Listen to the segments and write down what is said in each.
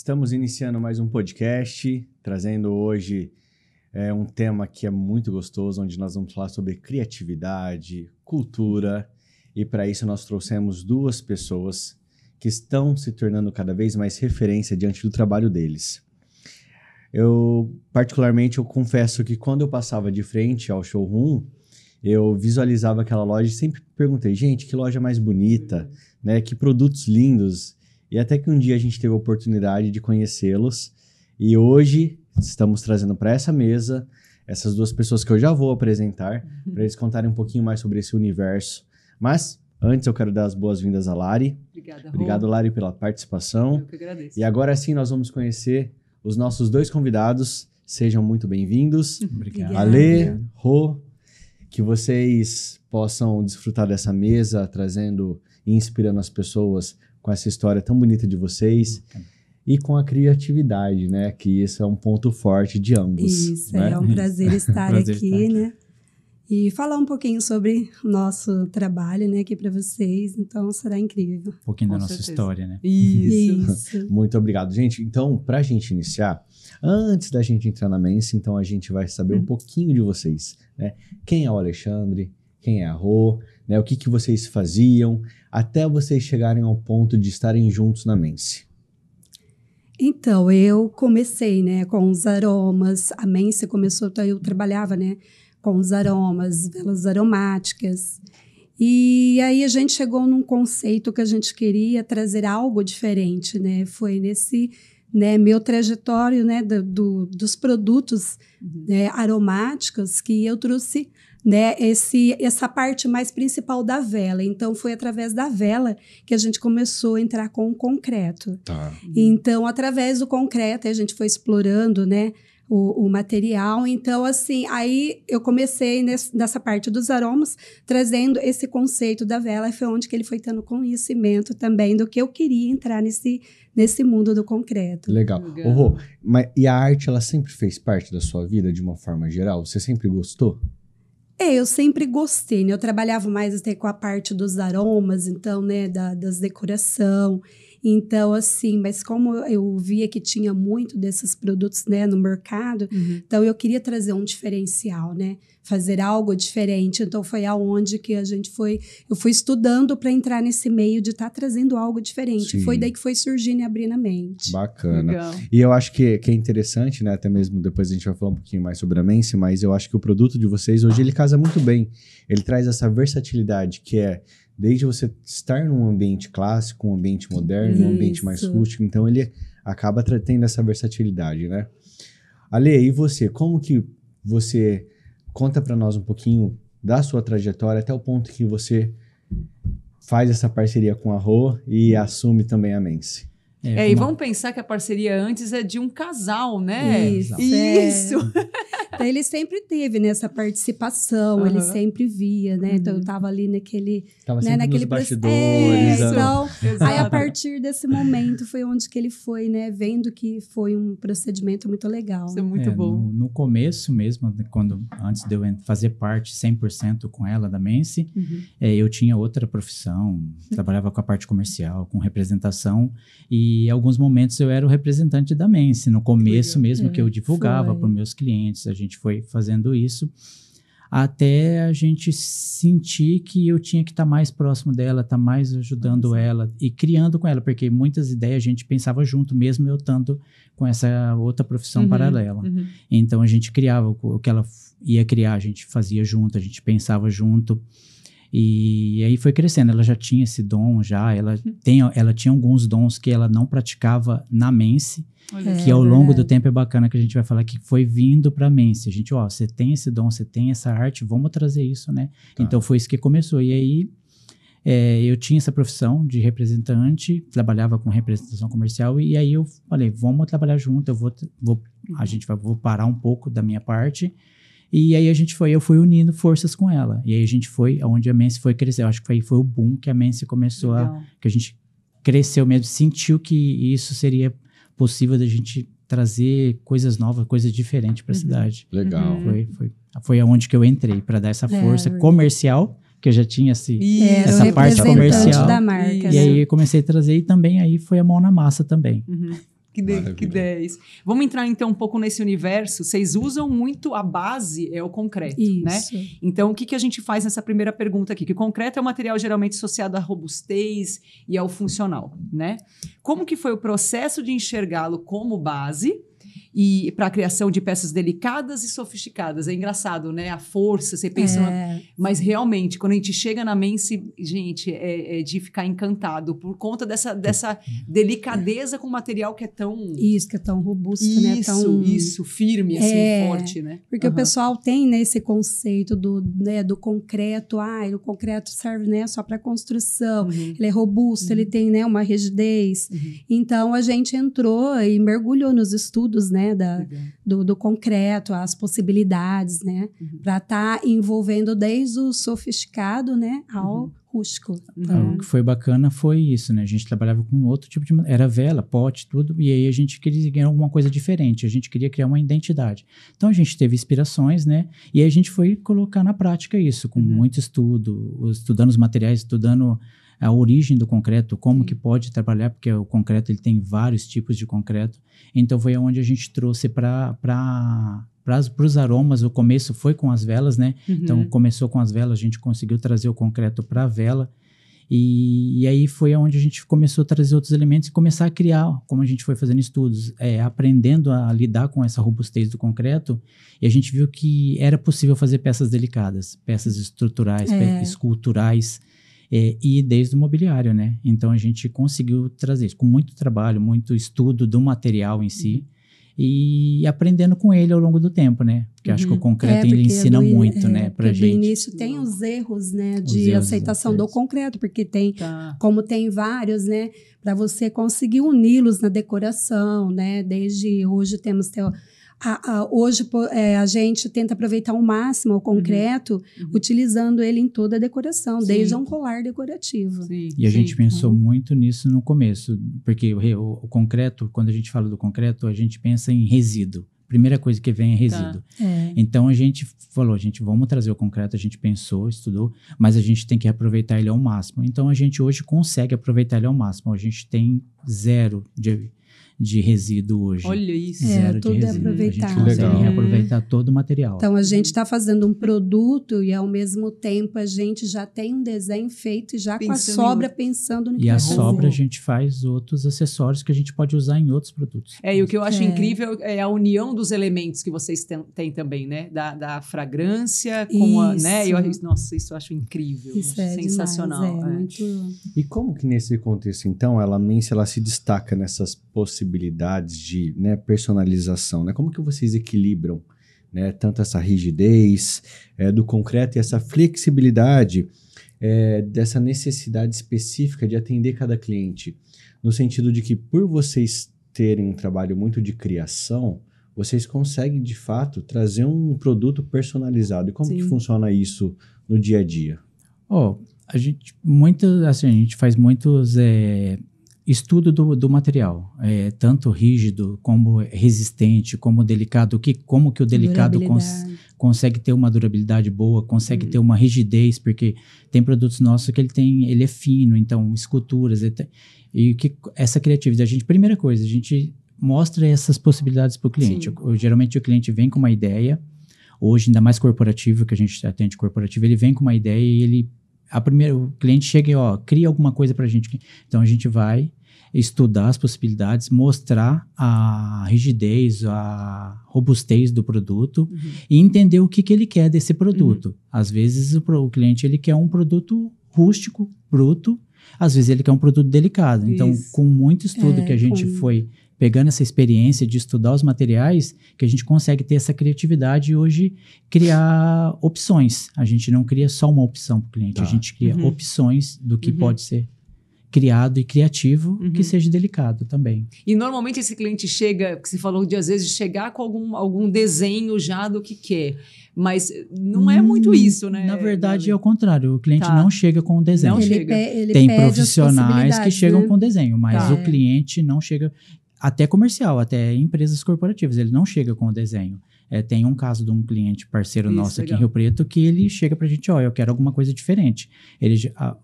Estamos iniciando mais um podcast, trazendo hoje um tema que é muito gostoso, onde nós vamos falar sobre criatividade, cultura, e para isso nós trouxemos duas pessoas que estão se tornando cada vez mais referência diante do trabalho deles. Eu confesso que quando eu passava de frente ao showroom, eu visualizava aquela loja e sempre perguntei, gente, que loja mais bonita, né? Que produtos lindos. E até que um dia a gente teve a oportunidade de conhecê-los. E hoje estamos trazendo para essa mesa essas duas pessoas que eu já vou apresentar, para eles contarem um pouquinho mais sobre esse universo. Mas antes eu quero dar as boas-vindas a Lari. Obrigada, Obrigado, Lari, pela participação. Eu que agradeço. E agora sim nós vamos conhecer os nossos dois convidados. Sejam muito bem-vindos. Obrigado. Ale, Rô, que vocês possam desfrutar dessa mesa, trazendo e inspirando as pessoas com essa história tão bonita de vocês e com a criatividade, né? Que isso é um ponto forte de ambos. Isso, né? é um prazer estar aqui, né? E falar um pouquinho sobre o nosso trabalho, né, aqui para vocês. Então, será incrível. Um pouquinho da nossa certeza. história, né? Isso. Muito obrigado, gente. Então, para a gente iniciar, antes da gente entrar na Mense, então a gente vai saber um pouquinho de vocês, né? Quem é o Alexandre? Quem é a Rô? Né? O que vocês faziam até vocês chegarem ao ponto de estarem juntos na Mense? Então, eu comecei, né, com os aromas. A Mense começou, eu trabalhava, né, com os aromas, velas aromáticas. E aí a gente chegou num conceito que a gente queria trazer algo diferente, né? Foi nesse, né, meu trajetório, né, dos produtos né, aromáticos que eu trouxe, né, essa parte mais principal da vela. Então, foi através da vela que a gente começou a entrar com o concreto. Tá. Então, através do concreto, a gente foi explorando, né, o material. Então, assim, aí eu comecei nessa parte dos aromas, trazendo esse conceito da vela, e foi onde que ele foi tendo conhecimento também do que eu queria entrar nesse mundo do concreto. Legal. Legal. Ô, Rô, e a arte, ela sempre fez parte da sua vida de uma forma geral? Você sempre gostou? Eu sempre gostei, né? Eu trabalhava mais até com a parte dos aromas, então, né, das decoração. Então, assim, mas como eu via que tinha muito desses produtos, né, no mercado, então eu queria trazer um diferencial, né? Fazer algo diferente. Então, foi aonde que eu fui estudando para entrar nesse meio de estar trazendo algo diferente. Sim. Foi daí que foi surgindo e abrindo a mente. Bacana. Legal. E eu acho que é interessante, né? Até mesmo depois a gente vai falar um pouquinho mais sobre a Mense, mas eu acho que o produto de vocês hoje, ele casa muito bem. Ele traz essa versatilidade que é desde você estar num ambiente clássico, um ambiente moderno, um ambiente mais rústico. Então, ele acaba tendo essa versatilidade, né? Ale, e você? Como que você... Conta para nós um pouquinho da sua trajetória até o ponto que você faz essa parceria com a Rô e assume também a Mense. E vamos pensar que a parceria antes é de um casal, né? Isso. Então, ele sempre teve nessa participação, ele sempre via, né? Então, eu estava ali Tava né, sempre naquele nos bastidores. então, Exato. aí a partir desse momento foi onde que ele foi, né? Vendo que foi um procedimento muito legal. Isso é muito bom. No começo mesmo, antes de eu fazer parte 100% com ela da Mense, eu tinha outra profissão, trabalhava com a parte comercial, com representação, e em alguns momentos eu era o representante da Mense. No começo mesmo, que eu divulgava para os meus clientes, a gente foi fazendo isso, até a gente sentir que eu tinha que estar mais próximo dela, estar mais ajudando ela e criando com ela, porque muitas ideias a gente pensava junto, mesmo eu estando com essa outra profissão paralela. Então a gente criava o que ela ia criar, a gente fazia junto, a gente pensava junto. E aí foi crescendo, ela já tinha esse dom, ela tinha alguns dons que ela não praticava na Mense, que ao longo do tempo é bacana que a gente vai falar que foi vindo para a Mense. A gente, você tem esse dom, você tem essa arte, vamos trazer isso, né? Tá. Então foi isso que começou. E aí eu tinha essa profissão de representante, trabalhava com representação comercial, e aí eu falei, vamos trabalhar junto, vou parar um pouco da minha parte. E aí eu fui unindo forças com ela. E aí a gente foi, onde a Mense foi crescer. Eu acho que foi o boom que a Mense começou que a gente cresceu mesmo, sentiu que isso seria possível da gente trazer coisas novas, coisas diferentes para a cidade. Legal. Foi aonde que eu entrei, para dar essa força comercial, que eu já tinha essa parte comercial. Da marca, e aí eu comecei a trazer, e também aí foi a mão na massa também. Que 10. Vamos entrar então um pouco nesse universo. Vocês usam muito a base, é o concreto, né? Então, o que a gente faz nessa primeira pergunta aqui? Que o concreto é um material geralmente associado à robustez e ao funcional, né? Como que foi o processo de enxergá-lo como base e para a criação de peças delicadas e sofisticadas? É engraçado, né? A força, você pensa... Mas realmente, quando a gente chega na Mense, gente, é de ficar encantado por conta dessa delicadeza com o material que é tão... Isso, que é tão robusto, né? Isso, firme, assim, forte, né? Porque o pessoal tem, né, esse conceito do concreto. O concreto serve, né, só para construção. Ele é robusto, ele tem, né, uma rigidez. Então, a gente entrou e mergulhou nos estudos, né, do concreto, as possibilidades, né, para estar envolvendo desde o sofisticado, né, ao rústico. O que foi bacana foi isso, né? A gente trabalhava com outro tipo de... Era vela, pote, tudo, e aí a gente queria ganhar alguma coisa diferente, a gente queria criar uma identidade. Então, a gente teve inspirações, né? E aí a gente foi colocar na prática isso, com muito estudo, estudando os materiais, estudando a origem do concreto, como que pode trabalhar, porque o concreto ele tem vários tipos de concreto. Então, foi onde a gente trouxe para os aromas. O começo foi com as velas, né? Então, começou com as velas, a gente conseguiu trazer o concreto para a vela. E aí foi onde a gente começou a trazer outros elementos e começar a criar, como a gente foi fazendo estudos, aprendendo a lidar com essa robustez do concreto. E a gente viu que era possível fazer peças delicadas, peças estruturais, esculturais, e desde o mobiliário, né? Então, a gente conseguiu trazer isso com muito trabalho, muito estudo do material em si. E aprendendo com ele ao longo do tempo, né? Porque acho que o concreto ele ensina muito, né, pra gente. No início tem os erros, né, de aceitação do concreto, porque tem, como tem vários, né, para você conseguir uni-los na decoração, né? Desde hoje temos hoje a gente tenta aproveitar ao máximo o concreto, utilizando ele em toda a decoração, desde um colar decorativo. E a gente pensou muito nisso no começo, porque o concreto, quando a gente fala do concreto, a gente pensa em resíduo. Primeira coisa que vem é resíduo. Então, a gente falou, vamos trazer o concreto, a gente pensou, estudou, mas a gente tem que aproveitar ele ao máximo. Então, a gente hoje consegue aproveitar ele ao máximo. A gente tem zero de resíduo hoje. Olha isso. Zero tudo de resíduo. É aproveitado. A gente consegue reaproveitar todo o material. Então, a gente está fazendo um produto e, ao mesmo tempo, a gente já tem um desenho feito e já pensando com a sobra pensando no que E a vai sobra fazer. a gente faz outros acessórios que a gente pode usar em outros produtos. E o que eu acho incrível é a união dos elementos que vocês têm também, né? Da fragrância com a... Né? Nossa, isso eu acho incrível. Isso acho sensacional. Muito... E como que nesse contexto, então, ela se destaca nessas possibilidades de, né, personalização, né? Como que vocês equilibram, né, tanto essa rigidez do concreto e essa flexibilidade dessa necessidade específica de atender cada cliente? No sentido de que, por vocês terem um trabalho muito de criação, vocês conseguem, de fato, trazer um produto personalizado. E como que funciona isso no dia a dia? A gente faz muitos... estudo do material, tanto rígido como resistente, como delicado, como que o delicado consegue ter uma durabilidade boa, consegue ter uma rigidez, porque tem produtos nossos que ele é fino, então esculturas, essa criatividade, primeira coisa, a gente mostra essas possibilidades para o cliente. Geralmente o cliente vem com uma ideia, hoje ainda mais corporativo, que a gente atende corporativo, ele vem com uma ideia e o cliente chega e cria alguma coisa para a gente. Então a gente vai estudar as possibilidades, mostrar a rigidez, a robustez do produto e entender o que ele quer desse produto. Às vezes o cliente ele quer um produto rústico, bruto, às vezes ele quer um produto delicado. Então, com muito estudo que a gente foi pegando essa experiência de estudar os materiais, que a gente consegue ter essa criatividade e hoje criar opções. A gente não cria só uma opção para o cliente, a gente cria opções do que pode ser criado e criativo, que seja delicado também. E normalmente esse cliente chega, que você falou de às vezes chegar com algum desenho já do que quer, mas não é muito isso, né? Na verdade é o contrário, o cliente não chega com o desenho. Não chega. Tem profissionais que chegam com desenho, mas o cliente não chega, até comercial, até empresas corporativas, ele não chega com o desenho. Tem um caso de um cliente parceiro nosso aqui em Rio Preto que ele chega pra gente, eu quero alguma coisa diferente. Ele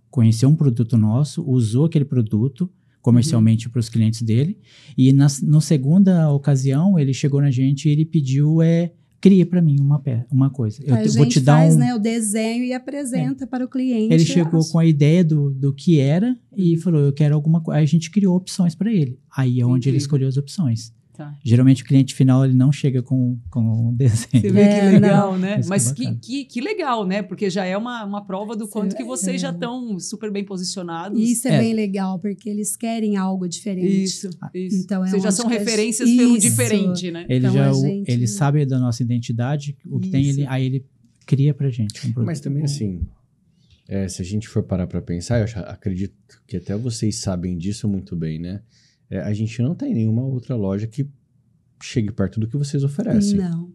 conheceu um produto nosso, usou aquele produto, comercialmente para os clientes dele. E na segunda ocasião, ele chegou na gente e ele pediu, cria para mim uma coisa. Vou te dar o desenho e apresenta para o cliente. Ele chegou com a ideia do que era e falou, eu quero alguma coisa. Aí a gente criou opções para ele. Aí é onde ele escolheu as opções. Tá. Geralmente o cliente final ele não chega com o desenho. Você vê que legal, né? Mas que legal, né? Porque já é uma prova do quanto que vocês já estão super bem posicionados. Isso é bem legal, porque eles querem algo diferente. Isso. Então, vocês já são referências pelo diferente, né? Ele sabe da nossa identidade, o que tem, aí ele cria pra gente. Mas também assim, se a gente for parar pra pensar, eu acredito que até vocês sabem disso muito bem, né? A gente não tem nenhuma outra loja que chegue perto do que vocês oferecem. Não.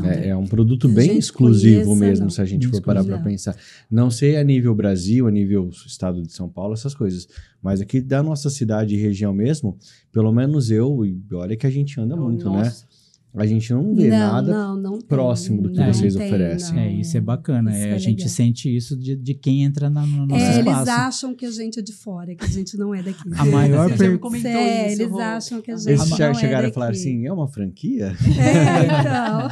É um produto bem exclusivo mesmo, se a gente for parar para pensar. Não sei a nível Brasil, a nível estado de São Paulo, essas coisas. Mas aqui da nossa cidade e região mesmo, pelo menos e olha que a gente anda muito, né? A gente não vê nada próximo do que vocês oferecem. Isso é bacana. A gente sente isso de quem entra no nosso espaço. Eles acham que a gente é de fora, que a gente não é daqui. A maior eles acham que a gente não é daqui. Eles chegaram a falar assim, é uma franquia? Então.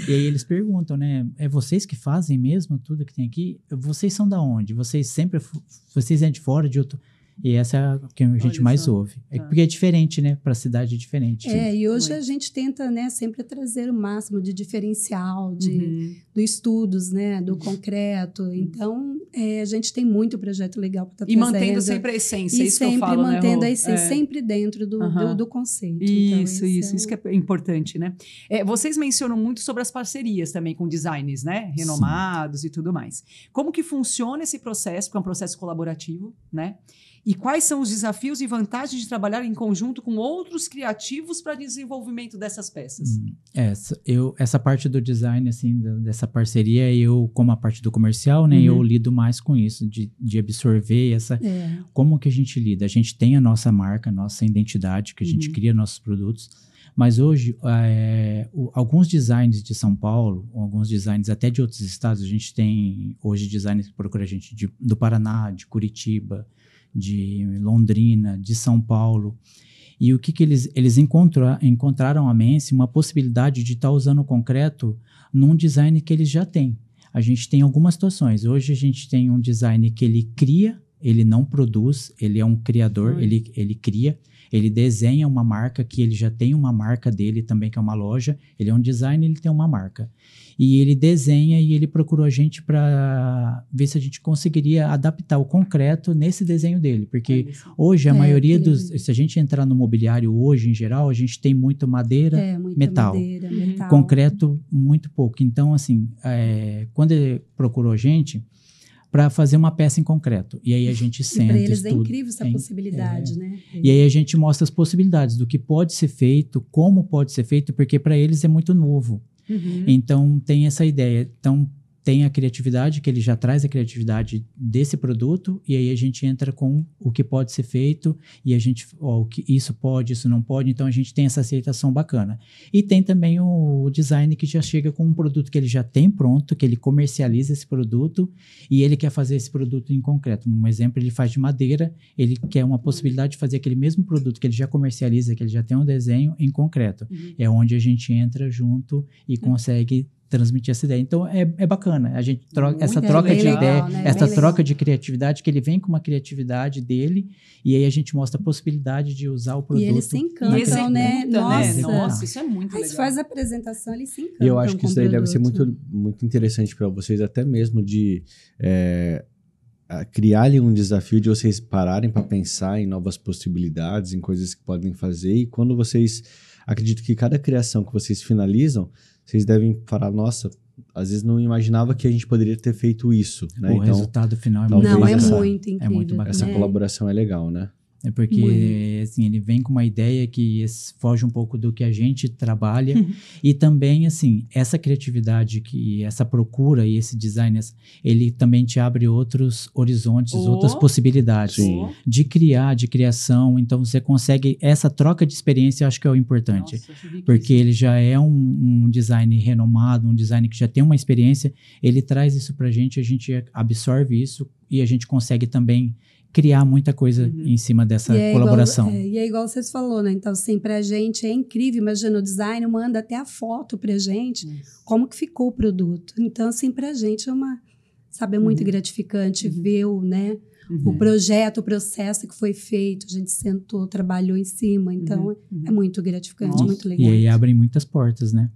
E aí eles perguntam, né? É vocês que fazem mesmo tudo que tem aqui? Vocês são da onde? Vocês é de fora, de outro... E essa é a que a gente mais ouve. Porque é diferente, né? Para a cidade é diferente. E hoje a gente tenta, né, sempre trazer o máximo de diferencial, do estudos, né? Do concreto. Então, a gente tem muito projeto legal para estar trazendo. E mantendo sempre a essência, isso que eu falo, né, mantendo a essência, sempre dentro do conceito. Isso, então, isso que é importante, né? Vocês mencionam muito sobre as parcerias também com designers, né? Renomados e tudo mais. Como que funciona esse processo, porque é um processo colaborativo, né? E quais são os desafios e vantagens de trabalhar em conjunto com outros criativos para desenvolvimento dessas peças? Essa parte do design, assim, dessa parceria, como a parte do comercial, né, eu lido mais com isso, de absorver como que a gente lida. A gente tem a nossa marca, a nossa identidade, que a gente cria nossos produtos, mas hoje, alguns designers de São Paulo, alguns designers até de outros estados, a gente tem hoje designers que procuram a gente do Paraná, de Curitiba, de Londrina, de São Paulo. E o que eles encontraram a Mense uma possibilidade de estar usando o concreto num design que eles já têm. A gente tem algumas situações. Hoje a gente tem um design que ele cria, ele não produz, ele é um criador, ele cria, ele desenha uma marca que ele já tem uma marca dele também, que é uma loja. Ele é um design, ele tem uma marca. E ele desenha e ele procurou a gente para ver se a gente conseguiria adaptar o concreto nesse desenho dele. Porque hoje a maioria se a gente entrar no mobiliário hoje, em geral, a gente tem muito madeira, metal. Concreto, muito pouco. Então, assim, quando ele procurou a gente para fazer uma peça em concreto. E aí a gente senta, para eles é incrível essa possibilidade, né? E aí a gente mostra as possibilidades do que pode ser feito, como pode ser feito, porque para eles é muito novo. Então, tem essa ideia. Então, tem a criatividade, que ele já traz a criatividade desse produto, e aí a gente entra com o que pode ser feito, e a gente, o que isso pode, isso não pode, então a gente tem essa aceitação bacana. E tem também o design que já chega com um produto que ele já tem pronto, que ele comercializa esse produto, e ele quer fazer esse produto em concreto. Um exemplo, ele faz de madeira, ele quer uma possibilidade de fazer aquele mesmo produto que ele já comercializa, que ele já tem um desenho em concreto. É onde a gente entra junto e consegue transmitir essa ideia. Então, é bacana. A gente essa troca de ideia, né? Essa troca de criatividade, que ele vem com uma criatividade dele, e aí a gente mostra a possibilidade de usar o produto. E eles se encantam, né? Nossa, isso é muito legal. Você faz a apresentação, eles se encantam. E eu acho que isso daí deve ser muito, muito interessante para vocês, até mesmo de criar ali um desafio de vocês pararem para pensar em novas possibilidades, em coisas que podem fazer, e quando vocês acredito que cada criação que vocês finalizam, vocês devem falar, nossa, às vezes não imaginava que a gente poderia ter feito isso, né? O resultado final é muito muito incrível. É muito bacana. Essa colaboração é legal, né? É porque, assim, ele vem com uma ideia que foge um pouco do que a gente trabalha. E também, assim, essa criatividade, essa procura e esse design, ele também te abre outros horizontes, outras possibilidades de criação. Então, você consegue... Essa troca de experiência, eu acho que é o importante. Nossa, porque ele já é um design renomado, um design que já tem uma experiência. Ele traz isso pra gente, a gente absorve isso e a gente consegue também criar muita coisa em cima dessa colaboração. E é igual vocês falaram, né? Então, assim, pra gente é incrível. Imagina, o design manda até a foto pra gente, como que ficou o produto. Então, assim, pra gente é muito gratificante ver o projeto, o processo que foi feito. A gente sentou, trabalhou em cima. Então, é muito gratificante, muito legal. E aí abrem muitas portas, né?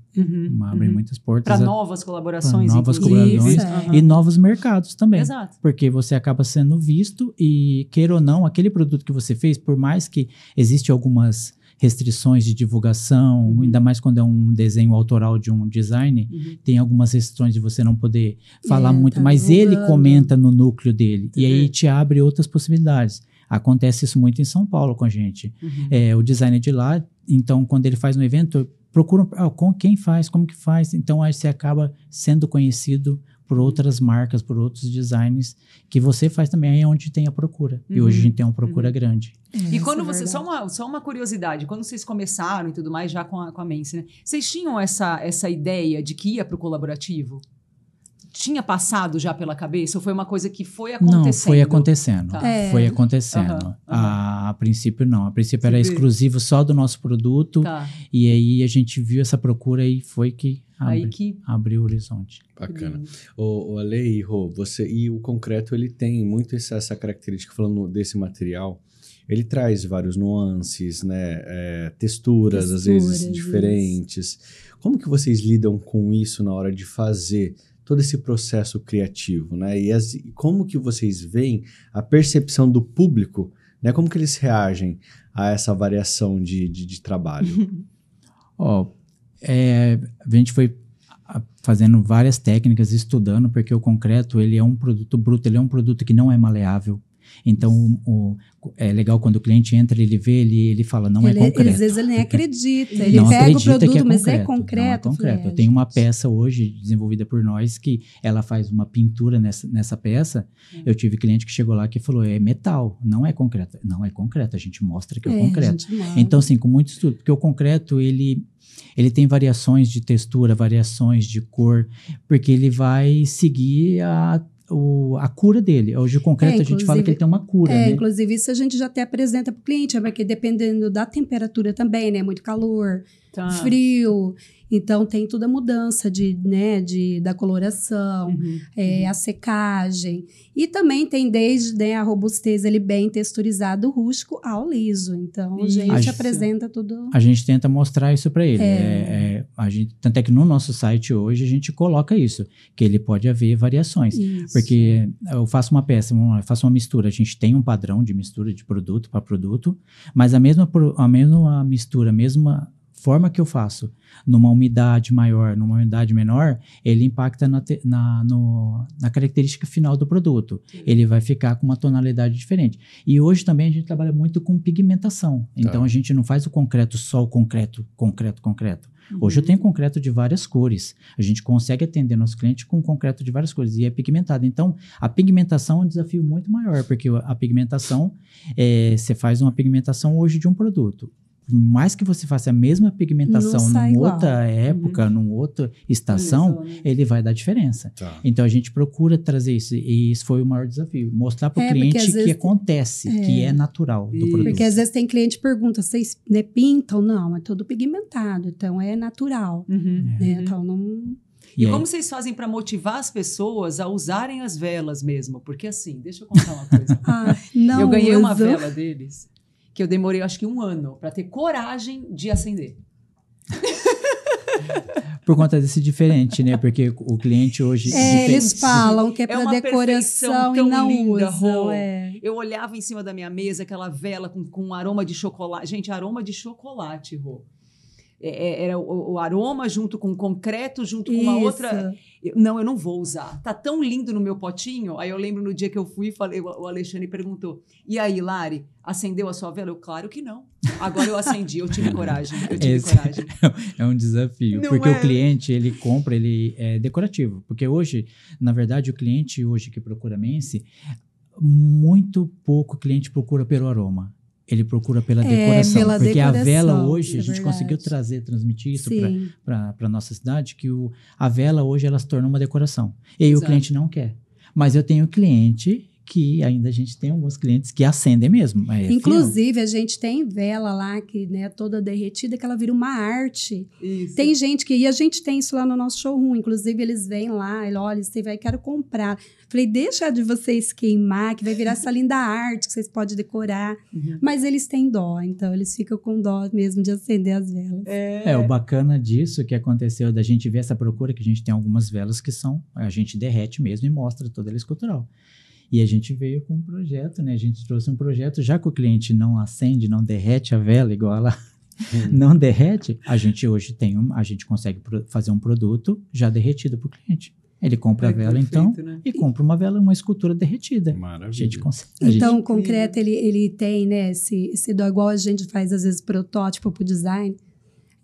Abrem muitas portas. Para novas colaborações. Novas colaborações e novos mercados também. Exato. Porque você acaba sendo visto e, queira ou não, aquele produto que você fez, por mais que existem algumas restrições de divulgação, ainda mais quando é um desenho autoral de um design, tem algumas restrições de você não poder falar muito, mas divulgando. Ele comenta no núcleo dele, e aí te abre outras possibilidades. Acontece isso muito em São Paulo com a gente. O designer de lá, então, quando ele faz um evento, procuram com quem faz, como que faz, então aí você acaba sendo conhecido por outras marcas, por outros designs, que você faz também, aí é onde tem a procura. E hoje a gente tem uma procura grande. E quando você, só uma curiosidade, quando vocês começaram e tudo mais, já com a Mense, né? Vocês tinham essa ideia de que ia para o colaborativo? Tinha passado já pela cabeça? Ou foi uma coisa que foi acontecendo? Não, foi acontecendo. Tá. Foi acontecendo. A princípio, não. A princípio era exclusivo só do nosso produto. Tá. E aí a gente viu essa procura e foi que abriu o horizonte. Bacana. O Ale e Rô, e o concreto, ele tem muito essa característica, falando desse material, ele traz vários nuances, né? Texturas, às vezes, diferentes. Como que vocês lidam com isso na hora de fazer todo esse processo criativo, né? E como que vocês veem a percepção do público, né? Como que eles reagem a essa variação de trabalho? A gente foi fazendo várias técnicas, estudando, porque o concreto, ele é um produto bruto, ele é um produto que não é maleável. Então, é legal quando o cliente entra, ele vê, ele fala, não é concreto. Às vezes ele nem acredita. Ele pega o produto, mas é concreto. Não é concreto. Eu tenho uma peça hoje desenvolvida por nós que ela faz uma pintura nessa peça. Eu tive cliente que chegou lá que falou, é metal, não é concreto. Não é concreto, a gente mostra que é concreto. Então, assim, com muito estudo, porque o concreto, ele tem variações de textura, variações de cor, porque ele vai seguir a cura dele. Hoje o concreto a gente fala que ele tem uma cura, né? Inclusive isso a gente já até apresenta para o cliente, porque dependendo da temperatura também, né? Muito calor, frio, então tem toda a mudança da coloração, a secagem, e também tem desde a robustez ele bem texturizado, rústico ao liso, então a gente apresenta tudo. A gente tenta mostrar isso para ele, tanto é que no nosso site hoje a gente coloca isso, que ele pode haver variações, porque eu faço uma peça, eu faço uma mistura, a gente tem um padrão de mistura de produto para produto, mas a mesma mistura, a mesma forma que eu faço, numa umidade maior, numa umidade menor, ele impacta na característica final do produto. Ele vai ficar com uma tonalidade diferente. E hoje também a gente trabalha muito com pigmentação. Então a gente não faz o concreto só o concreto. Hoje eu tenho concreto de várias cores. A gente consegue atender nosso cliente com concreto de várias cores e é pigmentado. Então, a pigmentação é um desafio muito maior, porque a pigmentação, você faz uma pigmentação hoje de um produto. Mais que você faça a mesma pigmentação numa outra época, numa outra estação, ele vai dar diferença. Então, a gente procura trazer isso. E isso foi o maior desafio. Mostrar para o cliente que acontece, que é natural do produto. Porque às vezes tem cliente que pergunta, vocês pintam? Não, é tudo pigmentado. Então, é natural. Então, não... E como vocês fazem para motivar as pessoas a usarem as velas mesmo? Porque assim, deixa eu contar uma coisa. Eu ganhei uma vela deles, que eu demorei acho que 1 ano para ter coragem de acender. Por conta desse diferente, né? Porque o cliente hoje... eles falam que é para decoração e não linda, usam. Eu olhava em cima da minha mesa aquela vela com aroma de chocolate. Gente, aroma de chocolate, Rô. Era o aroma junto com o concreto, junto com uma outra... Eu não vou usar. Tá tão lindo no meu potinho. Aí eu lembro no dia que eu fui, falei, o Alexandre perguntou, e aí, Lari, acendeu a sua vela? Eu, claro que não. Agora eu acendi, eu tive coragem. Coragem. É um desafio. Porque o cliente, ele compra, ele é decorativo. Porque hoje, na verdade, o cliente hoje que procura Mense, muito pouco o cliente procura pelo aroma. Ele procura pela decoração. Porque a vela hoje, a gente conseguiu transmitir isso para a nossa cidade, que a vela hoje ela se tornou uma decoração. E aí o cliente não quer. Mas eu tenho cliente que ainda a gente tem alguns clientes que acendem mesmo. Inclusive, a gente tem vela lá que, né, toda derretida, que ela vira uma arte. Isso. Tem gente que... E a gente tem isso lá no nosso showroom. Inclusive, eles vêm lá, olha, você vai, quero comprar. Falei, deixa de vocês queimar, que vai virar essa linda arte que vocês podem decorar. Mas eles têm dó, então eles ficam com dó mesmo de acender as velas. O bacana disso que aconteceu, da gente ver essa procura, que a gente tem algumas velas que a gente derrete mesmo e mostra toda ela escultural. E a gente veio com um projeto, né? A gente trouxe um projeto, já que o cliente não acende, não derrete a vela igual ela não derrete, a gente hoje a gente consegue fazer um produto já derretido para o cliente. Ele compra a vela, perfeito, então, né? E compra uma escultura derretida. Maravilha. A gente consegue. Então, o concreto, ele tem, né, esse igual a gente faz, às vezes, protótipo para o design,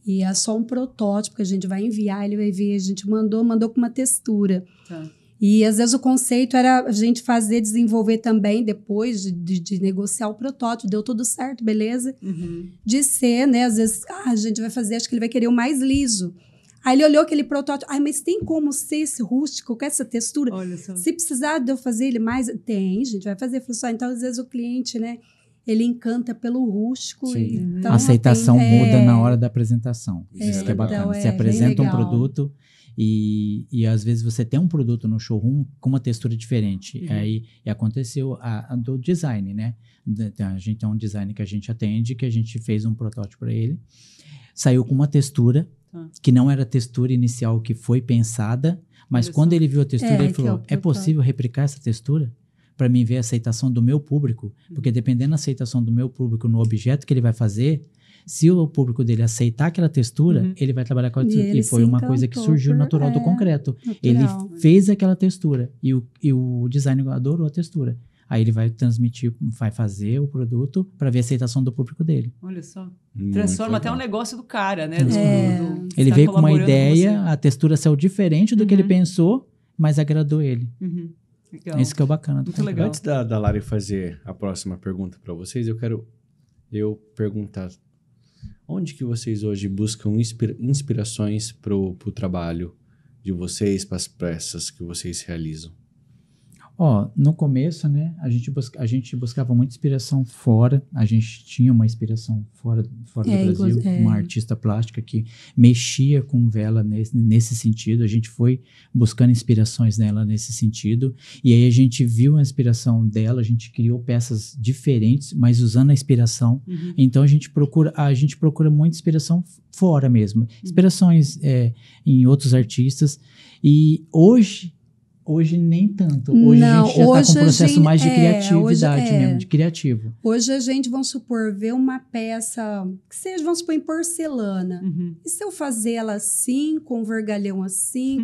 e é só um protótipo que a gente vai enviar, ele vai ver, a gente mandou com uma textura. Tá. E, às vezes, o conceito era a gente desenvolver também, depois de negociar o protótipo, deu tudo certo, beleza? De ser, né, às vezes, a gente vai fazer, acho que ele vai querer o mais liso. Aí ele olhou aquele protótipo, mas tem como ser esse rústico, com essa textura? Olha só. Se precisar de eu fazer ele mais... Tem, gente, vai fazer. Então, às vezes, o cliente, né, ele encanta pelo rústico. Sim. Então, a aceitação muda na hora da apresentação. Isso que é bacana. Então, você apresenta um produto e às vezes você tem um produto no showroom com uma textura diferente. Aí aconteceu a do design, né? A gente tem um design que a gente atende, que a gente fez um protótipo para ele. Saiu com uma textura que não era a textura inicial que foi pensada, mas quando ele viu a textura, ele falou, é possível replicar essa textura? Para mim ver a aceitação do meu público, porque dependendo da aceitação do meu público no objeto que ele vai fazer, se o público dele aceitar aquela textura, ele vai trabalhar com a textura. E foi uma coisa que surgiu natural do concreto. Natural. Ele fez aquela textura e o designer adorou a textura. Aí ele vai transmitir, vai fazer o produto para ver a aceitação do público dele. Olha só. Transforma até o negócio do cara, né? Ele veio com uma ideia, a textura saiu diferente do que ele pensou, mas agradou ele. Legal. Isso que é o bacana. Muito legal. Antes da Lari fazer a próxima pergunta para vocês, eu quero perguntar, onde que vocês hoje buscam inspirações para o trabalho de vocês, para as peças que vocês realizam? No começo, né, a gente buscava muita inspiração fora, a gente tinha uma inspiração fora do Brasil, uma artista plástica que mexia com vela nesse sentido, a gente foi buscando inspirações nela nesse sentido, e aí a gente viu a inspiração dela, a gente criou peças diferentes, mas usando a inspiração, então a gente procura muita inspiração fora mesmo, inspirações em outros artistas, e Hoje nem tanto. Hoje a gente já está com um processo mais de criatividade mesmo, de criativo. Hoje a gente, vamos supor, ver uma peça que seja, vamos supor, em porcelana. E se eu fazer ela assim, com vergalhão assim,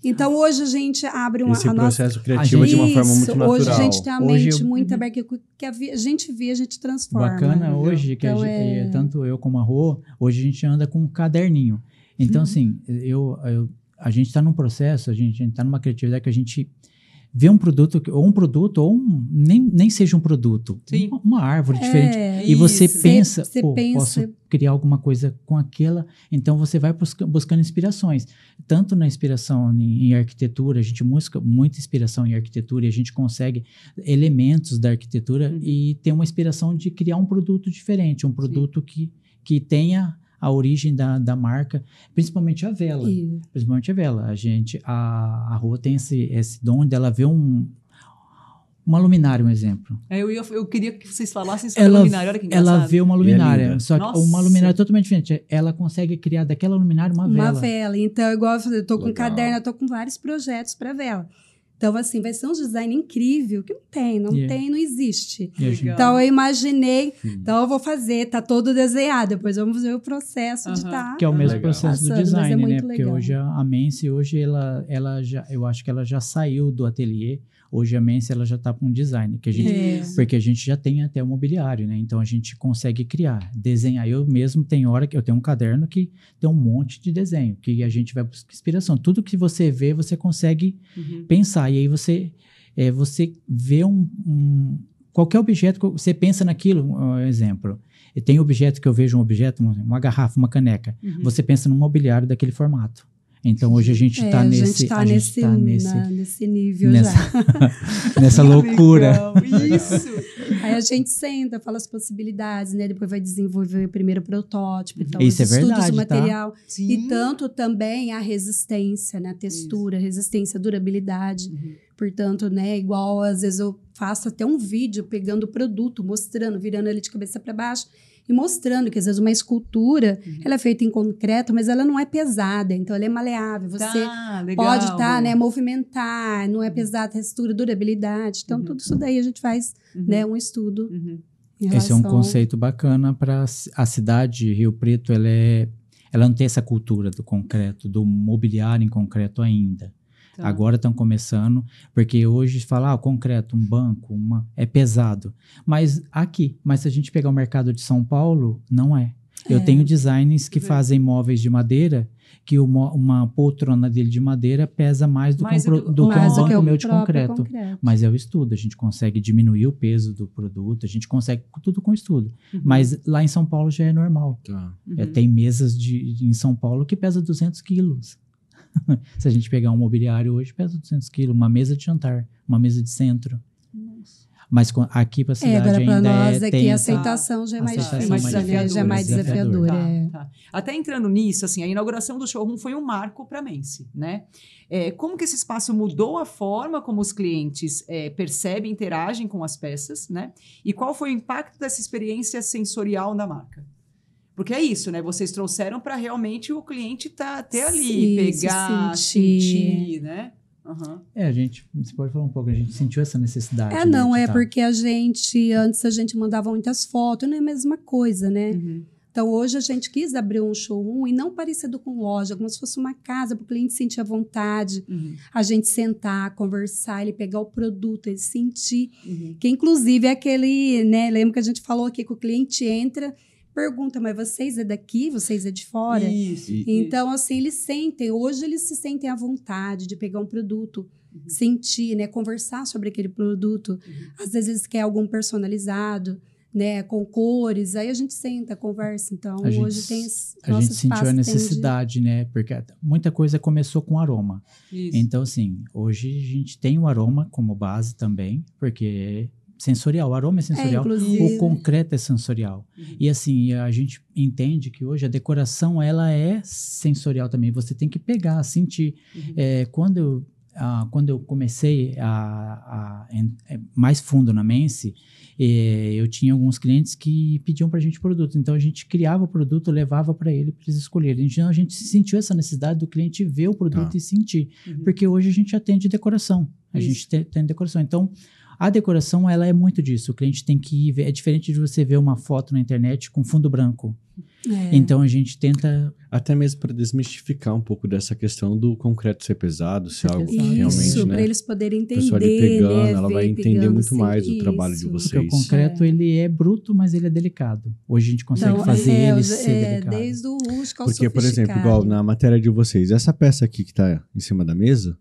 Então, hoje a gente abre esse processo criativo de uma forma muito natural. Hoje a gente tem a mente muito aberta, que a gente vê, a gente transforma. Bacana hoje, que tanto eu como a Rô, hoje a gente anda com um caderninho. Então, assim, a gente está num processo, a gente está numa criatividade que a gente vê um produto, ou nem seja um produto, uma árvore diferente, e você pensa, posso criar alguma coisa com aquela, então você vai buscando inspirações, tanto na inspiração em arquitetura, a gente busca muita inspiração em arquitetura, e a gente consegue elementos da arquitetura e tem uma inspiração de criar um produto diferente, um produto que tenha a origem da marca, principalmente a vela. Principalmente a vela. A Rô tem esse dom dela ver uma luminária, um exemplo. Eu queria que vocês falassem sobre a luminária. Olha que engraçado. Ela vê uma luminária, só que uma luminária totalmente diferente. Ela consegue criar daquela luminária uma vela. Uma vela. Então, igual eu estou com um caderno, eu estou com vários projetos para vela. Então, assim, vai ser um design incrível, que não existe. Então, eu imaginei, então eu vou fazer, tá todo desenhado, depois vamos ver o processo de estar. Que é o mesmo processo do design, né? Porque hoje a Mense, ela já, eu acho que ela já saiu do ateliê. Hoje a Mense, ela já está com design, porque a gente já tem até o mobiliário, né? Então a gente consegue criar, desenhar. Eu mesmo tenho hora que eu tenho um caderno que tem um monte de desenho, que a gente vai buscar inspiração. Tudo que você vê, você consegue pensar. E aí você vê qualquer objeto, você pensa naquilo, exemplo. Tem objeto que eu vejo uma garrafa, uma caneca. Você pensa num mobiliário daquele formato. Então, hoje a gente está nesse nível já. Nessa loucura. Isso! Aí a gente senta, fala as possibilidades, né? Depois vai desenvolver o primeiro protótipo. Então, isso os é estudos verdade, do material. Tá? Sim. E tanto também a resistência, né? A textura, resistência, durabilidade. Portanto, né? Igual às vezes eu faço até um vídeo pegando o produto, mostrando, virando ele de cabeça para baixo. E mostrando que, às vezes, uma escultura, ela é feita em concreto, mas ela não é pesada. Então, ela é maleável. Você pode né, movimentar, não é pesada, textura, durabilidade. Então, tudo isso daí a gente faz né, um estudo. Esse é um conceito bacana para a cidade de Rio Preto. Ela não tem essa cultura do concreto, do mobiliário em concreto ainda. Tá. Agora estão começando, porque hoje fala, o concreto, um banco, é pesado. Mas se a gente pegar o mercado de São Paulo, não é. Eu tenho designers que fazem móveis de madeira, que uma poltrona dele de madeira pesa mais do que um banco meu de concreto. Mas é o estudo, a gente consegue diminuir o peso do produto, a gente consegue tudo com estudo. Mas lá em São Paulo já é normal. Tá. Tem mesas em São Paulo que pesa 200 quilos. Se a gente pegar um mobiliário hoje, pesa 200 quilos, uma mesa de jantar, uma mesa de centro. Nossa. Mas aqui para a cidade agora ainda nós aqui a aceitação já é mais difícil, já é mais desafiadora. Tá. Até entrando nisso, assim, a inauguração do showroom foi um marco para a Mense, né? Como que esse espaço mudou a forma como os clientes percebem e interagem com as peças, né? E qual foi o impacto dessa experiência sensorial na marca? Porque é isso, né? Vocês trouxeram para realmente o cliente ter ali, pegar, sentir, né? Você pode falar um pouco, a gente sentiu essa necessidade. Porque antes a gente mandava muitas fotos, não é a mesma coisa, né? Então, hoje a gente quis abrir um showroom e não parecido com loja, como se fosse uma casa, para o cliente sentir à vontade, a gente sentar, conversar, ele pegar o produto, ele sentir. Que, inclusive, é aquele, né? Lembra que a gente falou aqui que o cliente entra... Pergunta, mas vocês é daqui? Vocês é de fora? Isso. Então, assim, hoje eles se sentem à vontade de pegar um produto, sentir, né? Conversar sobre aquele produto. Às vezes eles querem algum personalizado, né? Com cores. Aí a gente senta, conversa. Então, hoje tem esse a gente sentiu a necessidade, né? Porque muita coisa começou com aroma. Isso. Então, assim, hoje a gente tem o aroma como base também, porque... sensorial, o aroma é sensorial, o concreto é sensorial. E assim, a gente entende que hoje a decoração, ela é sensorial também, você tem que pegar, sentir. Quando eu comecei mais fundo na Mense, eu tinha alguns clientes que pediam pra gente produto, então a gente criava o produto, levava para eles escolherem. Então a gente sentiu essa necessidade do cliente ver o produto e sentir, porque hoje a gente atende decoração, a gente tem decoração, então a decoração, ela é muito disso. O cliente tem que ir ver. É diferente de você ver uma foto na internet com fundo branco. Então, a gente tenta... Até mesmo para desmistificar um pouco dessa questão do concreto ser pesado, ser algo que realmente, isso, né? para eles poderem entender, a pessoa ali pegando, né? ela vai entender muito mais o trabalho de vocês. Porque o concreto, ele é bruto, mas ele é delicado. Hoje a gente consegue fazer ele ser delicado. Desde o rústico ao Porque, por exemplo, igual na matéria de vocês, essa peça aqui que está em cima da mesa...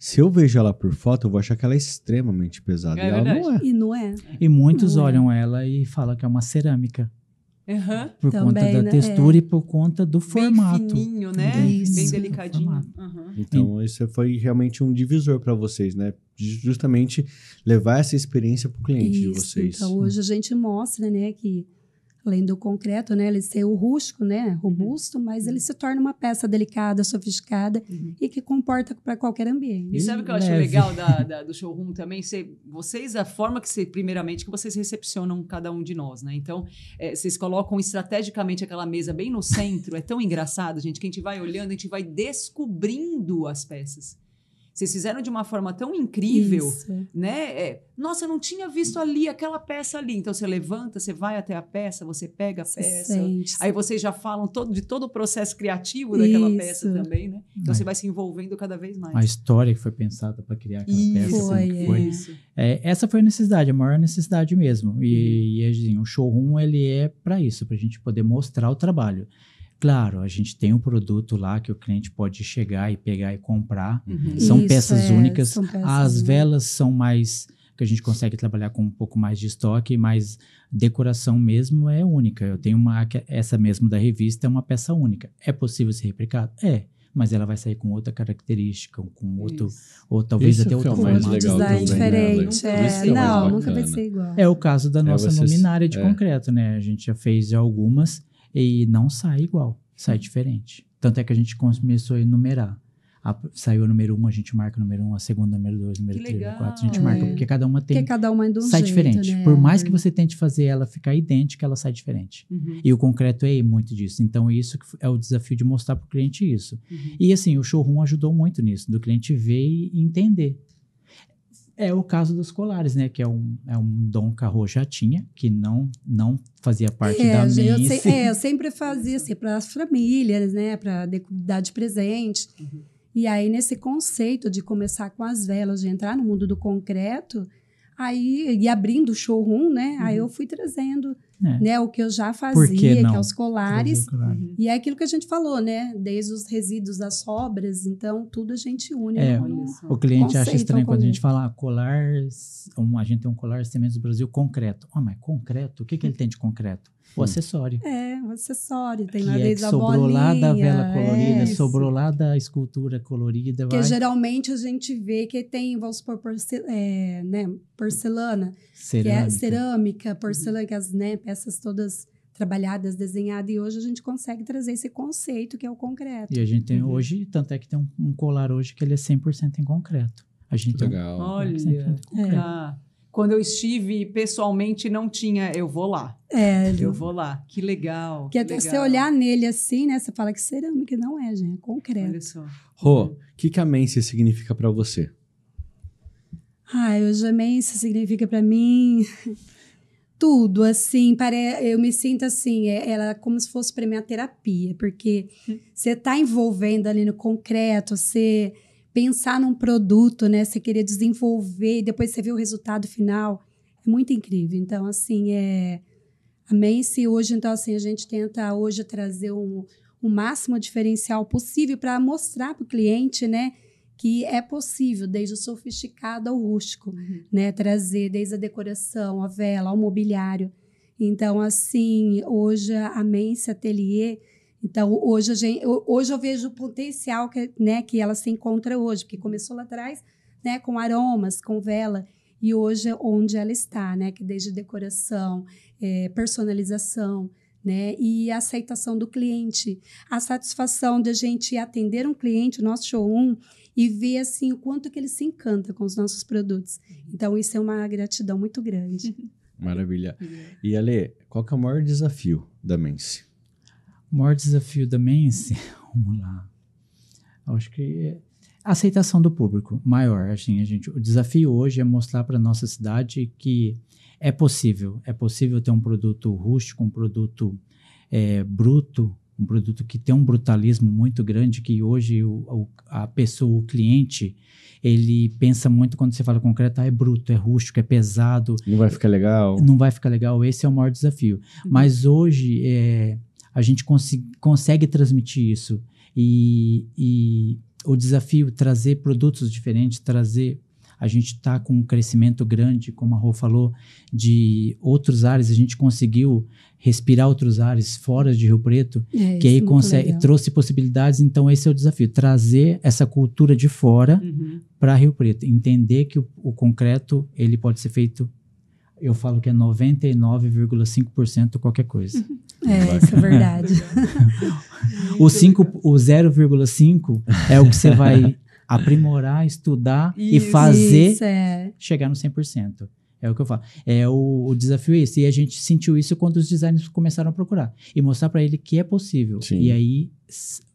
Se eu vejo ela por foto, eu vou achar que ela é extremamente pesada. E ela não é. E não é. E muitos olham ela e falam que é uma cerâmica. Por conta da textura e por conta do formato. Bem fininho, né? Bem delicadinho. Então, isso foi realmente um divisor para vocês, né? Justamente levar essa experiência para o cliente de vocês. Então, hoje a gente mostra, né, que além do concreto, né, ele ser o rústico, né, robusto, mas ele se torna uma peça delicada, sofisticada e que comporta para qualquer ambiente. E sabe o que eu acho legal do showroom também? Vocês, a forma que primeiramente, que vocês recepcionam cada um de nós, né? Então, vocês colocam estrategicamente aquela mesa bem no centro, é tão engraçado, gente, que a gente vai olhando, a gente vai descobrindo as peças. Vocês fizeram de uma forma tão incrível, né? Nossa, eu não tinha visto ali aquela peça ali. Então, você levanta, você vai até a peça, você pega a peça. Aí vocês já falam de todo o processo criativo daquela peça também, né? Então, você vai se envolvendo cada vez mais. A história que foi pensada para criar aquela peça. Essa foi a necessidade, a maior necessidade mesmo. E assim, o showroom, ele é para isso, para a gente poder mostrar o trabalho. Claro, a gente tem um produto lá que o cliente pode chegar e pegar e comprar. São peças únicas. As velas são mais... que a gente consegue trabalhar com um pouco mais de estoque, mas decoração mesmo é única. Eu tenho essa mesmo da revista, é uma peça única. É possível ser replicado? mas ela vai sair com outra característica, com outro, ou talvez Isso até outro que é o mais formato. legal design também, né, diferente. Ale? Isso que é o mais Não, bacana. nunca vai ser igual. É o caso da nossa vocês- luminária de concreto, né? A gente já fez algumas e não sai igual, sai diferente. Tanto é que a gente começou a enumerar. Saiu o número 1, a gente marca o número 1, a segunda, número 2, número Que 3, legal. número 4. A gente marca, porque cada uma tem. Porque cada uma é de um sai jeito, diferente. né? Por mais que você tente fazer ela ficar idêntica, ela sai diferente. E o concreto é muito disso. Então, isso que é o desafio de mostrar para o cliente isso. E assim, o showroom ajudou muito nisso, do cliente ver e entender. É o caso dos colares, né? Que é um dom que a Rô já tinha, que não fazia parte da Mense. Eu sempre fazia assim, para as famílias, né? Para dar de presente. E aí, nesse conceito de começar com as velas, de entrar no mundo do concreto, aí, e abrindo o showroom, né? Aí eu fui trazendo né, o que eu já fazia, que é os colares. E é aquilo que a gente falou, né? Desde os resíduos das sobras, então tudo a gente une. O cliente acha estranho quando a gente fala colar, a gente tem um colar Sementes do Brasil concreto. Mas concreto? O que ele tem de concreto? O acessório. O acessório. Tem lá desde a bolinha. Sobrou lá da vela colorida, sobrou lá da escultura colorida. Porque geralmente a gente vê que tem, vamos supor, porcelana, cerâmica. Que é cerâmica, porcelana, que as peças todas trabalhadas, desenhadas, e hoje a gente consegue trazer esse conceito que é o concreto. E a gente tem hoje, tanto é que tem um colar hoje que ele é 100% em concreto. A gente legal. Olha, quando eu estive pessoalmente não tinha, eu vou lá. Eu vou lá. Que legal. Que até você olhar nele assim, né? Você fala que cerâmica não é, gente, é concreto. Olha só. Rô, o que a Mense significa para você? Hoje a Mense significa para mim tudo, assim, eu me sinto assim, ela como se fosse para mim a terapia, porque você tá envolvendo ali no concreto, você pensar num produto, né? Você querer desenvolver e depois você ver o resultado final. É muito incrível. Então, assim, a Mense hoje, então, assim, a gente tenta hoje trazer o máximo diferencial possível para mostrar para o cliente, né? Que é possível, desde o sofisticado ao rústico, né? Trazer desde a decoração, a vela, ao mobiliário. Então, assim, hoje a Mense Atelier... Então, hoje eu vejo o potencial que ela se encontra hoje, porque começou lá atrás, né, com aromas, com vela, e hoje é onde ela está, né, que desde decoração, personalização, né, e a aceitação do cliente, a satisfação de a gente atender um cliente, o nosso showroom, e ver assim, o quanto que ele se encanta com os nossos produtos. Então, isso é uma gratidão muito grande. Maravilha. E Ale, qual que é o maior desafio da Mense? O maior desafio da Mense, vamos lá, acho que a aceitação do público, maior, assim, o desafio hoje é mostrar para a nossa cidade que é possível ter um produto rústico, um produto bruto, um produto que tem um brutalismo muito grande, que hoje a pessoa, o cliente, ele pensa muito quando você fala concreto, é bruto, é rústico, é pesado. Não vai ficar legal. Não vai ficar legal, esse é o maior desafio. Mas hoje, a gente consegue transmitir isso. E o desafio, trazer produtos diferentes, a gente está com um crescimento grande, como a Rô falou, de outros ares, a gente conseguiu respirar outros ares fora de Rio Preto, que aí trouxe possibilidades, então esse é o desafio, trazer essa cultura de fora para Rio Preto, entender que o concreto, ele pode ser feito, eu falo que é 99,5% qualquer coisa. Isso é verdade. O 0,5% é o que você vai aprimorar, estudar e fazer chegar no 100%. É o que eu falo. O desafio é esse. E a gente sentiu isso quando os designers começaram a procurar. E mostrar para ele que é possível. Sim. E aí,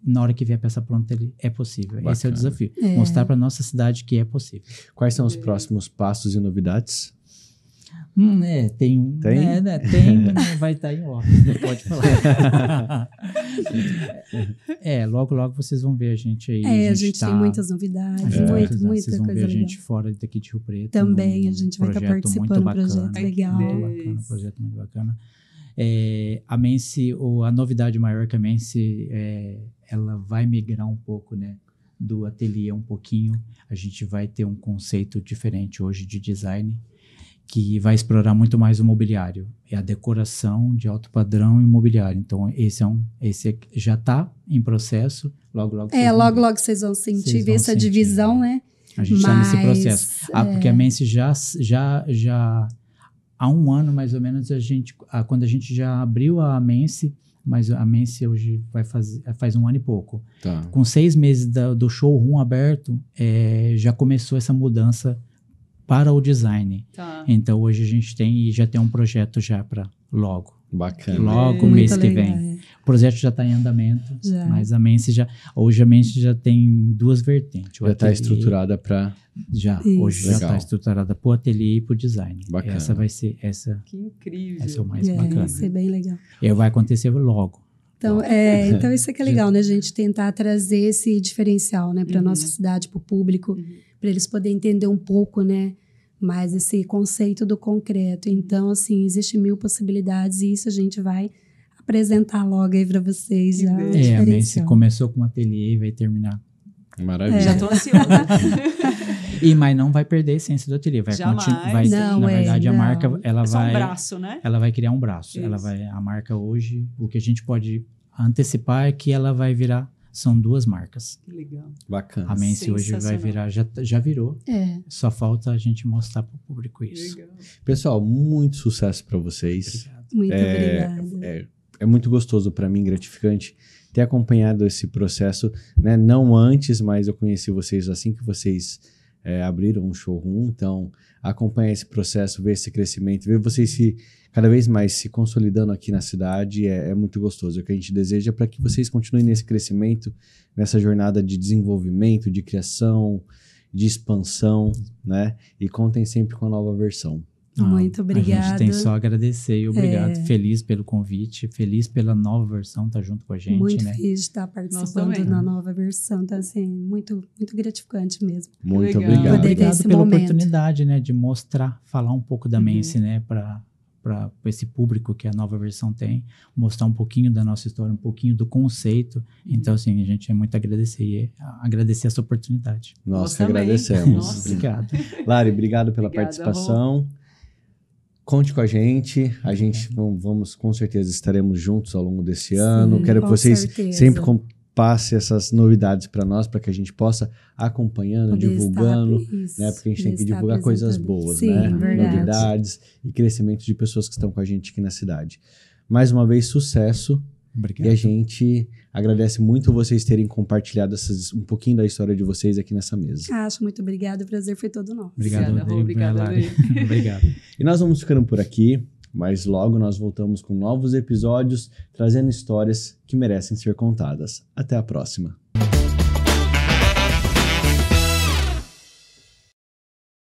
na hora que vier a peça pronta, é possível. Bacana. Esse é o desafio. Mostrar para nossa cidade que é possível. Quais são os próximos passos e novidades? Tem, vai estar em off, não pode falar. Logo vocês vão ver a gente aí. A gente tem muitas novidades, muita vocês vão coisa ver a gente fora daqui de Rio Preto. Também a gente vai estar participando do projeto legal. Um projeto muito bacana. A Mense, a novidade maior que a Mense, ela vai migrar um pouco, né, do ateliê um pouquinho. A gente vai ter um conceito diferente hoje de design, que vai explorar muito mais o mobiliário. É a decoração de alto padrão imobiliário. Então, esse já está em processo. Logo logo vocês vão sentir, ver essa divisão, né? A gente está nesse processo. Porque a Mense já há um ano, mais ou menos, quando a gente já abriu a Mense, mas a Mense hoje faz um ano e pouco. Tá. Com 6 meses do showroom aberto, já começou essa mudança para o design. Tá. Então, hoje a gente já tem um projeto já para logo. Bacana. Logo, mês que vem. O projeto já está em andamento, mas a Mense hoje a Mense já tem 2 vertentes. Já está estruturada para... Hoje já está estruturada para o ateliê e para o design. Bacana. Essa vai ser, Que incrível. Essa é o mais bacana. Vai ser bem legal. E vai acontecer logo. Então, então isso é que é legal, né? A gente tentar trazer esse diferencial, né? Para nossa cidade, para o público, para eles poderem entender um pouco, né? Mais esse conceito do concreto. Então, assim, existem 1000 possibilidades e isso a gente vai apresentar logo aí para vocês. A Mense começou com um ateliê e vai terminar. Maravilha. Já estou ansiosa. Mas não vai perder a essência do ateliê. Jamais. Na verdade, a marca ela só um braço, né? Ela vai criar um braço. A marca hoje, o que a gente pode antecipar é que ela vai virar. São 2 marcas. Que legal. Bacana. A Mense hoje vai virar, já virou. Só falta a gente mostrar para o público isso. Legal. Pessoal, muito sucesso para vocês. Obrigado. Muito obrigada. É muito gostoso para mim, gratificante, ter acompanhado esse processo, né? Não antes, mas eu conheci vocês assim que vocês abriram um showroom. Então, acompanhar esse processo, ver esse crescimento, ver vocês cada vez mais se consolidando aqui na cidade é muito gostoso. O que a gente deseja é para que vocês continuem nesse crescimento, nessa jornada de desenvolvimento, de criação, de expansão, né? E contem sempre com a nova versão. Muito obrigada. A gente tem só a agradecer e obrigado. Feliz pelo convite, feliz pela nova versão, estar junto com a gente. Muito né? feliz de estar participando da nova versão. Tá assim, muito gratificante mesmo. Muito obrigado. Obrigado pela oportunidade, né, de mostrar, falar um pouco da Mense, né, para esse público que a nova versão tem, mostrar um pouquinho da nossa história, um pouquinho do conceito. Então, assim, a gente é muito agradecer essa oportunidade. Nós que agradecemos. Obrigado. Lari, obrigado pela participação. Rô. Conte com a gente. A gente com certeza estaremos juntos ao longo desse ano. Quero que vocês sempre passe essas novidades para nós, para que a gente possa acompanhando, divulgando, né? Porque a gente tem que divulgar coisas boas, né? Novidades e crescimento de pessoas que estão com a gente aqui na cidade. Mais uma vez, sucesso. Obrigado. E a gente agradece muito vocês terem compartilhado um pouquinho da história de vocês aqui nessa mesa. Muito obrigado. O prazer foi todo nosso. Obrigado, Obrigado. E nós vamos ficando por aqui, mas logo nós voltamos com novos episódios, trazendo histórias que merecem ser contadas. Até a próxima.